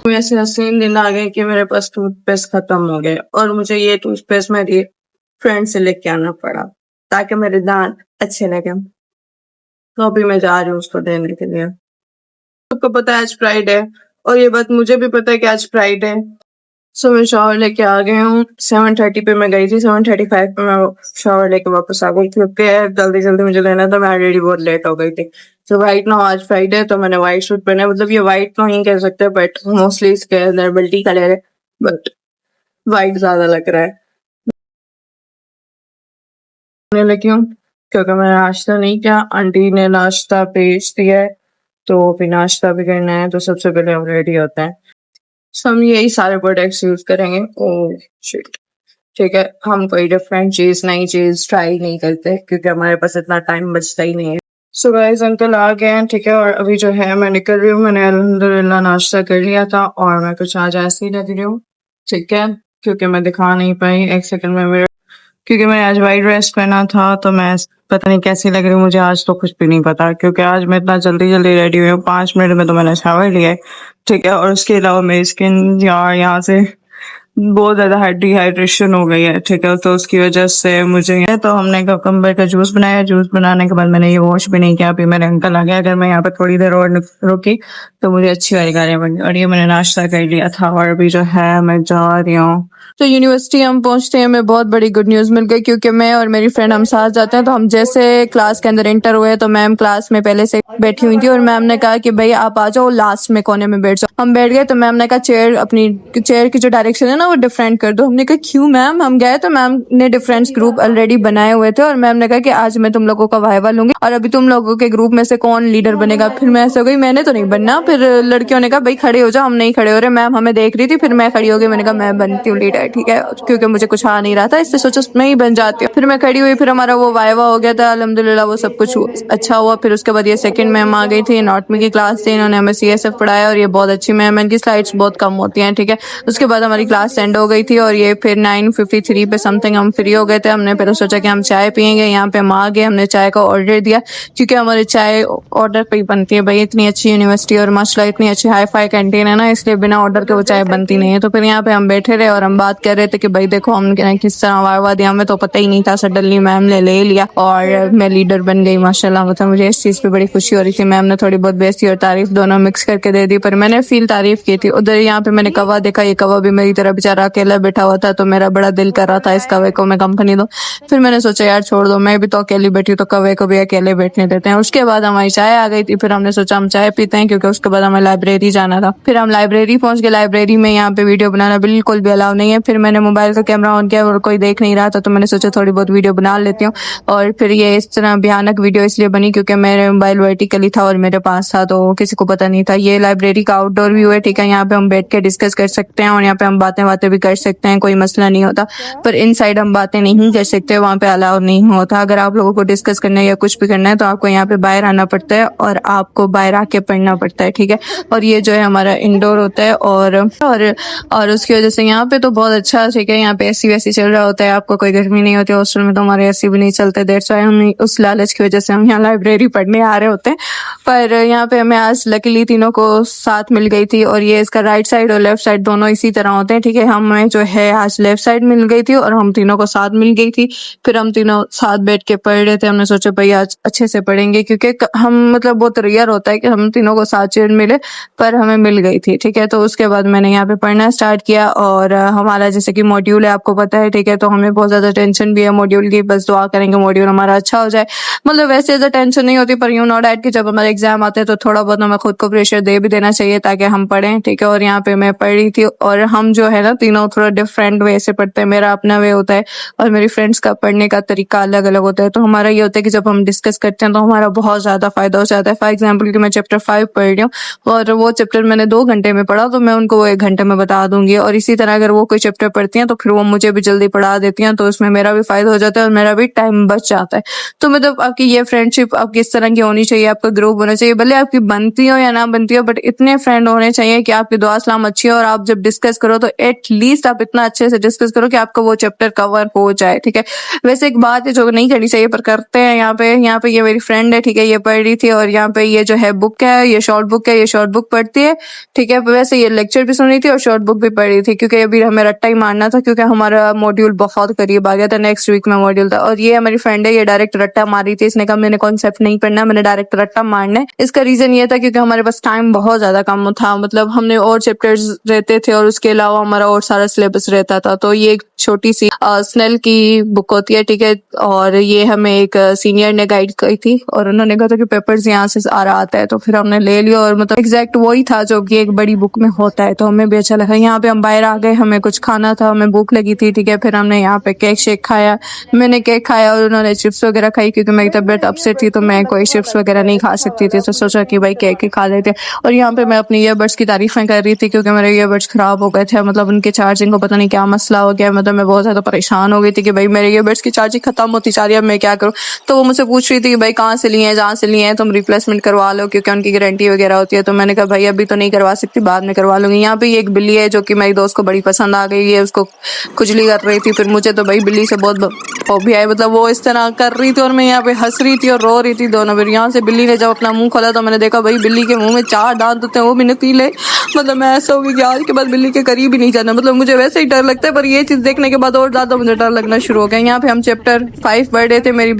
ऐसे हसीन दिन आ गए कि मेरे पास टूथपेस्ट खत्म हो गए और मुझे ये टूथपेस्ट मेरी फ्रेंड से लेके आना पड़ा ताकि मेरे दांत अच्छे लगे। तो अभी मैं जा रही हूँ उसको देने के लिए। सबको पता है आज फ्राइडे है और ये बात मुझे भी पता है कि आज फ्राइडे है। सो मैं शावर लेके आ गई हूँ। 7:30 पे मैं गई थी, 7:35 पे मैं शावर लेके वापस आ गई क्योंकि जल्दी जल्दी मुझे देना था, मैं ऑलरेडी बहुत लेट हो गई थी। सो राइट नाउ आज फ्राइडे है तो मैंने व्हाइट सूट पहना है, मतलब ये व्हाइट तो नहीं कह सकते बट मोस्टली इसके अंदर मल्टी कलर है बट व्हाइट ज्यादा लग रहा है। मैं लगी हूँ क्योंकि मैंने नाश्ता नहीं किया, आंटी ने नाश्ता भेज दिया है तो फिर नाश्ता भी करना है तो सबसे पहले हम रेडी होते हैं। सो हम यही सारे प्रोडक्ट्स यूज करेंगे। ओह शिट, ठीक है, हम कोई डिफरेंट चीज नई चीज ट्राई नहीं करते क्योंकि हमारे पास इतना टाइम बचता ही नहीं है। सो गाइस अंकल आ गए हैं, ठीक है, और अभी जो है मैं निकल रही हूँ। मैंने अल्हम्दुलिल्लाह नाश्ता कर लिया था और मैं कुछ आज ऐसे ही लग रही हूँ, ठीक है, क्योंकि मैं दिखा नहीं पाई। एक सेकंड में मेरे क्योंकि मैंने आज वाइट ड्रेस पहना था तो मैं पता नहीं कैसी लग रही हूँ मुझे आज, तो कुछ भी नहीं पता क्योंकि आज मैं इतना जल्दी जल्दी रेडी हुई हूँ, 5 मिनट में तो मैंने शावर लिया है, ठीक है। और उसके अलावा मेरी स्किन यार यहाँ से बहुत ज्यादा डिहाइड्रेशन हो गई है, ठीक है, तो उसकी वजह से मुझे तो हमने ककम्बर का जूस बनाया। जूस बनाने के बाद मैंने ये वॉश भी नहीं किया। अभी मेरे अंकल आ गया, अगर मैं यहाँ पे थोड़ी देर और रुकी तो मुझे अच्छी वाली गालियां बन गई। और ये मैंने नाश्ता कर लिया था और अभी जो है मैं जा रही हूँ। तो यूनिवर्सिटी हम पहुंचते हैं, हमें बहुत बड़ी गुड न्यूज़ मिल गई क्योंकि मैं और मेरी फ्रेंड हम साथ जाते हैं। तो हम जैसे क्लास के अंदर एंटर हुए तो मैम क्लास में पहले से बैठी हुई थी और मैम ने कहा कि भाई आप आ जाओ, लास्ट में कोने में बैठ जाओ। हम बैठ गए तो मैम ने कहा चेयर अपनी चेयर की जो डायरेक्शन है ना वो डिफरेंट कर दो। हमने कहा क्यों मैम? हम गए तो मैम ने डिफरेंट ग्रुप ऑलरेडी बनाए हुए थे और मैम ने कहा कि आज मैं तुम लोगों का वाइवा लूंगी और अभी तुम लोगों के ग्रुप में से कौन लीडर बनेगा। फिर मैं ऐसे हो गई, मैंने तो नहीं बनना। फिर लड़कियों ने कहा भाई खड़े हो जाओ, हम नहीं खड़े हो रहे। मैम हमें देख रही थी, फिर मैं खड़ी हो गई, मैंने कहा मैं बनती हूँ लीडर, ठीक है, क्योंकि मुझे कुछ आ नहीं रहा था, इसलिए सोचा मैं ही बन जाती हूँ। फिर मैं खड़ी हुई, फिर हमारा वो वाइवा हो गया था, अल्हम्दुलिल्लाह वो सब कुछ अच्छा हुआ। फिर उसके बाद ये सेकंड मैम आ गई थी, एनाटॉमी की क्लास थी, इन्होंने हमें CSF पढ़ाया और ये बहुत अच्छी मैम है, इनकी स्लाइड्स बहुत कम होती हैं, ठीक है। उसके बाद हमारी क्लास एंड हो गई थी और ये फिर 9:53 पे समथिंग हम फ्री हो गए थे। हमने फिर सोचा कि हम चाय पियेंगे, यहाँ पे हम आ गए, हमने चाय का ऑर्डर दिया क्योंकि हमारी चाय ऑर्डर पे ही बनती है। भाई इतनी अच्छी यूनिवर्सिटी और माशाल्लाह इतनी अच्छी हाई फाई कैंटीन है ना, इसलिए बिना ऑर्डर के वो चाय बनती नहीं है। तो फिर यहाँ पे हम बैठे रहे और हम बात कर रहे थे कि भाई देखो हम किस तरह वार दिया, हमें तो पता ही नहीं था, सडनली मैम ने ले लिया और मैं लीडर बन गई माशाल्लाह। मतलब मुझे इस चीज पे बड़ी खुशी हो रही थी। मैम ने थोड़ी बहुत बेइज्जती और तारीफ दोनों मिक्स करके दे दी, पर मैंने फील तारीफ की थी। उधर यहाँ पे मैंने कवा देखा, ये कवा भी मेरी तरह बेचारा अकेला बैठा हुआ था, तो मेरा बड़ा दिल कर रहा था इस कवे को मैं कंपनी दूं। फिर मैंने सोचा यार छोड़ दो, मैं भी तो अकेली बैठी हूँ तो कवे को भी अकेले बैठने देते हैं। उसके बाद हमारी चाय आ गई थी, फिर हमने सोचा हम चाय पीते हैं क्योंकि उसके बाद हमें लाइब्रेरी जाना था। फिर हम लाइब्रेरी पहुंच गए। लाइब्रेरी में यहाँ पे वीडियो बनाना बिल्कुल भी अलाउ नहीं है। फिर मैंने मोबाइल का कैमरा ऑन किया और कोई देख नहीं रहा था तो मैंने सोचा थोड़ी बहुत वीडियो बना लेती हूँ। और फिर ये इस तरह भयानक वीडियो इसलिए बनी क्योंकि मेरे मोबाइल वर्टिकली था और मेरे पास था तो किसी को पता नहीं था। ये लाइब्रेरी का आउटडोर व्यू है, ठीक है, यहाँ पे हम बैठ के डिस्कस कर सकते हैं और यहाँ पे हम बातें भी कर सकते हैं, कोई मसला नहीं होता। पर इनसाइड हम बातें नहीं कर सकते, वहाँ पे अलाउ नहीं होता। अगर आप लोगों को डिस्कस करना है या कुछ भी करना है तो आपको यहाँ पे बाहर आना पड़ता है और आपको बाहर आके पढ़ना पड़ता है, ठीक है। और ये जो है हमारा इंडोर होता है और उसकी वजह से यहाँ पे तो बहुत अच्छा, ठीक है, यहाँ पे AC वैसी चल रहा होता है, आपको कोई गर्मी नहीं होती। हॉस्टल में तो हमारे AC भी नहीं चलते, दैट्स व्हाई हम उस लालच की वजह से हम यहाँ लाइब्रेरी पढ़ने आ रहे होते हैं। पर यहाँ पे हमें आज लकीली तीनों को साथ मिल गई थी और ये इसका राइट साइड और लेफ्ट साइड दोनों इसी तरह होते हैं, ठीक है। हमें जो है आज लेफ्ट साइड मिल गई थी और हम तीनों को साथ मिल गई थी। फिर हम तीनों साथ बैठ के पढ़ रहे थे। हमने सोचा भाई आज अच्छे से पढ़ेंगे क्योंकि हम मतलब बहुत रेयर होता है कि हम तीनों को साथ चेयर मिले, पर हमें मिल गई थी, ठीक है। तो उसके बाद मैंने यहाँ पे पढ़ना स्टार्ट किया और हमारा जैसे कि मॉड्यूल है, आपको पता है, ठीक है, तो हमें बहुत ज्यादा टेंशन भी है मॉड्यूल की। बस दुआ करेंगे मॉड्यूल हमारा अच्छा हो जाए। मतलब वैसे ज्यादा टेंशन नहीं होती, पर यूं नो डैट कि जब हमारे एग्जाम आते हैं तो थोड़ा बहुत हमें खुद को प्रेशर दे भी देना चाहिए ताकि हम पढ़ें, ठीक है। और यहाँ पे मैं पढ़ रही थी और हम जो है ना तीनों थोड़ा डिफरेंट वे से पढ़ते हैं। मेरा अपना वे होता है और मेरी फ्रेंड्स का पढ़ने का तरीका अलग अलग होता है। तो हमारा ये होता है कि जब हम डिस्कस करते हैं तो हमारा बहुत ज्यादा फायदा हो जाता है। फॉर एग्जाम्पल कि मैं चैप्टर 5 पढ़ रही हूँ और वो चैप्टर मैंने 2 घंटे में पढ़ा तो मैं उनको वो 1 घंटे में बता दूंगी। और इसी तरह अगर वो कोई चैप्टर पढ़ती हैं तो फिर वो मुझे भी जल्दी पढ़ा देती हैं, तो उसमें मेरा भी फायदा हो जाता है और मेरा भी टाइम बच जाता है। तो मतलब आपकी ये फ्रेंडशिप आपकी इस तरह की होनी चाहिए, आपका ग्रुप होना चाहिए, भले आपकी बनती हो या ना बनती हो, बट इतने फ्रेंड होने चाहिए कि आपकी दुआ सलाम अच्छी हो और आप जब डिस्कस करो तो एटलीस्ट आप इतना अच्छे से डिस्कस करो कि आपका वो चैप्टर कवर हो जाए, ठीक है। वैसे एक बात है जो नहीं करनी चाहिए पर करते हैं यहाँ पे ये मेरी फ्रेंड है, ठीक है, ये पढ़ रही थी और यहाँ पे ये जो है बुक है, ये शॉर्ट बुक है, ये शॉर्ट बुक पढ़ती है, ठीक है। वैसे ये लेक्चर भी सुन रही थी और शॉर्ट बुक भी पढ़ रही थी, क्योंकि अभी हमें रट्टा ही मारना था, क्योंकि हमारा मॉड्यूल बहुत करीब आ गया था, नेक्स्ट वीक में मॉड्यूल था। और ये हमारी फ्रेंड है, ये डायरेक्ट रट्टा मार रही थी, इसने कहा मैंने कॉन्सेप्ट नहीं पढ़ना, मैंने डायरेक्ट रट्टा मारना है। इसका रीजन ये था क्योंकि हमारे पास टाइम बहुत ज्यादा कम था, मतलब हमने और चैप्टर्स रहते थे और उसके अलावा हमारा और सारा सिलेबस रहता था। तो ये एक छोटी सी स्नेल की बुक होती है, ठीक है, और ये हमें एक सीनियर ने गाइड की थी और उन्होंने कहा था कि पेपर्स यहाँ से आ रहा आता है, तो फिर हमने ले लिया और मतलब एग्जैक्ट वही था जो कि एक बड़ी बुक में होता है, तो हमें भी अच्छा लगा। यहाँ पे हम बाहर आ गए, हमें कुछ खाना था, हमें भूख लगी थी, ठीक है, फिर हमने यहाँ पे केक शेक खाया, मैंने केक खाया और उन्होंने चिप्स वगैरह खाई, क्योंकि मेरी तबीयत अपसेट थी तो मैं कोई चिप्स वगैरह नहीं खा सकती थी, तो सोचा कि भाई केक ही खा लेते। और यहाँ पे मैं अपनी ईयरबड्स की तारीफें कर रही थी क्योंकि मेरे ईयरबड्स खराब हो गए थे, मतलब उनके चार्जिंग को पता नहीं क्या मसला हो गया, मतलब मैं बहुत ज्यादा परेशान हो गई थी कि भाई मेरे ईयरबड्स की चार्जिंग खत्म होती जा रही है, अब मैं क्या करूँ। तो वो मुझसे पूछ रही थी कि भाई कहाँ से लिए हैं, जहाँ से लिए हैं तुम रिप्लेसमेंट करवा लो, क्योंकि उनकी गारंटी वगैरह होती है। तो मैंने कहा भाई अभी तो नहीं करवा सकती, बाद में करवा लूंगी। यहाँ पे एक बिल्ली है जो कि मेरी दोस्त को बड़ी पसंद आ गई है, उसको खुजली कर रही थी, फिर मुझे तो भाई बिल्ली से बहुत फोबिया है, मतलब वो इस तरह कर रही थी और मैं यहाँ पे हंस रही थी और रो रही थी दोनों। फिर यहाँ से बिल्ली ने जब अपना मुंह खोला तो मैंने देखा भाई बिल्ली के मुंह में 4 दांत होते हैं, वो भी नुकीले। मतलब मैं ऐसा होगी कि आज के बाद बिल्ली के करीब ही नहीं जाना, मतलब मुझे वैसे ही डर लगता है, पर ये चीज देखने के बाद और ज्यादा मुझे डर लगना शुरू हो गया। यहाँ पे हम चैप्टर 5 पढ़ रहे थे, मेरी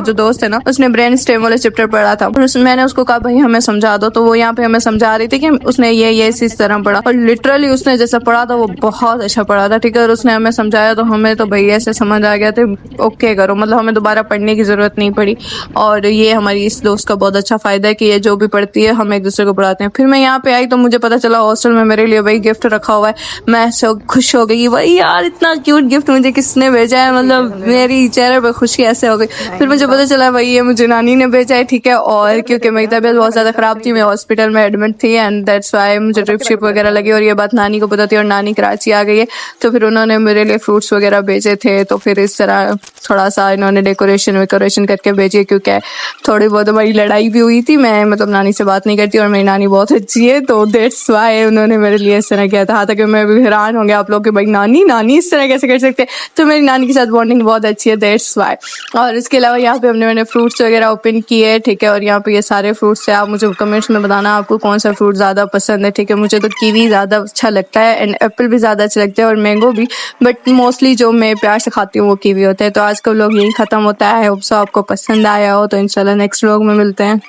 जो दोस्त है ना उसने ब्रेन स्टेम वाले चैप्टर पढ़ा था और मैंने उसको कहा भाई हमें समझा दो, तो वो यहाँ पे हमें समझा रही थी कि उसने ये इस तरह पढ़ा और लिटरली उसने जैसा पढ़ा था वो बहुत अच्छा पढ़ा था, ठीक है। और उसने हमें समझाया तो हमें तो भाई ऐसे समझ आ गया था, ओके करो, मतलब हमें दोबारा पढ़ने की जरूरत नहीं पड़ी। और ये हमारी इस दोस्त का बहुत अच्छा फायदा है कि ये जो भी पढ़ती है हम एक दूसरे को पढ़ाते हैं। फिर मैं यहाँ पे आई तो मुझे पता चला हॉस्टल में मेरे लिए भाई गिफ्ट रखा हुआ है, मैं so खुश हो गई, भाई यार इतना क्यूट गिफ्ट मुझे किसने भेजा है, मतलब मेरी चेहरे पर खुशी ऐसे हो गई। फिर मुझे पता चला भाई ये मुझे नानी ने भेजा है, ठीक है। और क्योंकि मेरी तबीयत बहुत ज्यादा खराब थी, मैं हॉस्पिटल में एडमिट थी एंड दैट्स व्हाई मुझे ट्रिप शिप वगैरह लगी और ये बात नानी को पता थी और नानी कराची आ गई है, तो फिर उन्होंने मेरे लिए फ्रूट्स वगैरह भेजे थे। तो फिर इस तरह थोड़ा सा इन्होंने डेकोरेशन वेकोरेशन करके भेजी, क्योंकि थोड़ी बहुत हमारी लड़ाई भी हुई थी, मैं मतलब नानी से बात नहीं करती और मेरी नानी बहुत अच्छी है, तो दैट्स व्हाई उन्होंने मेरे लिए इस तरह किया था। ताकि मैं भी हैरान होंगे आप लोग कि भाई नानी इस तरह कैसे कर सकते हैं, तो मेरी नानी के साथ बॉन्डिंग बहुत अच्छी है, दैट्स व्हाई। और इसके अलावा यहाँ पे मैंने फ्रूट्स वगैरह ओपन किए, ठीक है। और यहाँ पे ये सारे फ्रूट्स है, आप मुझे कमेंट्स में बताना आपको कौन सा फ्रूट ज्यादा पसंद है, ठीक है। मुझे तो कीवी ज्यादा अच्छा लगता है एंड एप्पल भी ज्यादा अच्छा लगता है और मैंगो भी, बट मोस्टली जो मैं प्यार से खाती हूँ वो कीवी होता है। तो आज का व्लॉग यही खत्म होता है, होप सो आपको पसंद आया हो, तो इंशाल्लाह नेक्स्ट व्लॉग में मिलते हैं।